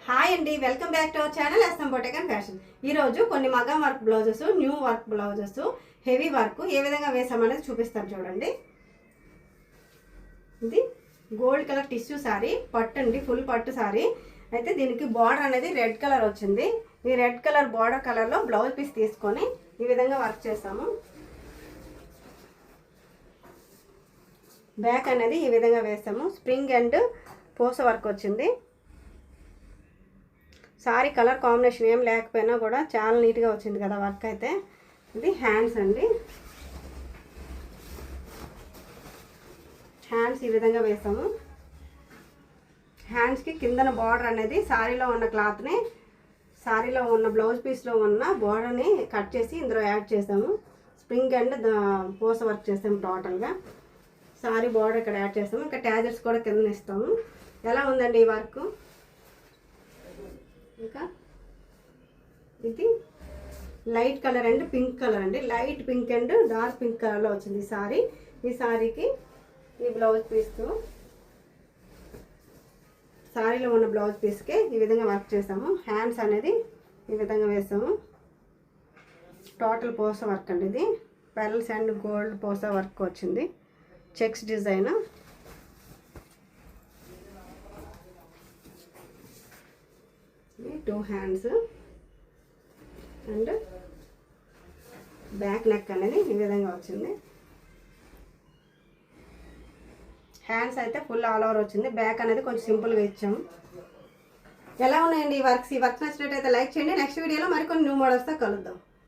Hi అండి, welcome back to our channel SM boutique and fashion. ఈరోజు కొన్ని మగం work blouses, new work blouses, heavy work ఏ విధంగా వేసామనేది చూపిస్తాను చూడండి. ఇది గోల్డ్ కలర్ టిష్యూ సారీ, పట్టు అండి, ఫుల్ పట్టు సారీ. అయితే దీనికి బార్డర్ అనేది రెడ్ కలర్ వచ్చింది. ఈ రెడ్ కలర్ బార్డర్ కలర్లో బ్లౌజ్ పీస్ తీసుకొని ఈ విధంగా వర్క్ చేస్తాము. బ్యాక్ అనేది ఈ విధంగా వేస్తాము. స్ప్రింగ్ అండ్ పూస వర్క్ వచ్చింది. సారీ కలర్ కాంబినేషన్ ఏం లేకపోయినా కూడా చాలా నీట్గా వచ్చింది కదా వర్క్ అయితే. ఇది హ్యాండ్స్ అండి. హ్యాండ్స్ ఈ విధంగా వేసాము. హ్యాండ్స్కి కిందన బార్డర్ అనేది సారీలో ఉన్న క్లాత్ని, సారీలో ఉన్న బ్లౌజ్ పీస్లో ఉన్న బార్డర్ని కట్ చేసి ఇందులో యాడ్ చేసాము. స్ప్రింగ్ అండ్ పూస వర్క్ చేసాము. టోటల్గా సారీ బార్డర్ ఇక్కడ యాడ్ చేస్తాము. ఇంకా ట్యాజర్స్ కూడా కింద ఇస్తాము. ఎలా ఉందండి ఈ వర్క్? ఇంకా ఇది light colour and pink colour అండి. Light pink and dark pink కలర్లో వచ్చింది ఈ సారీ. ఈ సారీకి ఈ బ్లౌజ్ పీస్తో సారీలో ఉన్న బ్లౌజ్ పీస్కి ఈ విధంగా వర్క్ చేసాము. హ్యాండ్స్ అనేది ఈ విధంగా వేసాము. టోటల్ పోస వర్క్ అండి. ఇది పెరల్స్ అండ్ గోల్డ్ పోస వర్క్ వచ్చింది. Checks design. Two hands and back neck అనేది ఈ విధంగా వచ్చింది. హ్యాండ్స్ అయితే ఫుల్ ఆల్ ఓవర్ వచ్చింది. బ్యాక్ అనేది కొంచెం సింపుల్గా ఇచ్చాము. ఎలా ఉన్నాయండి ఈ వర్క్స్? ఈ వర్క్ నచ్చినట్టయితే లైక్ చేయండి. నెక్స్ట్ వీడియోలో మరికొన్ని న్యూ మోడల్స్తో కలుద్దాం.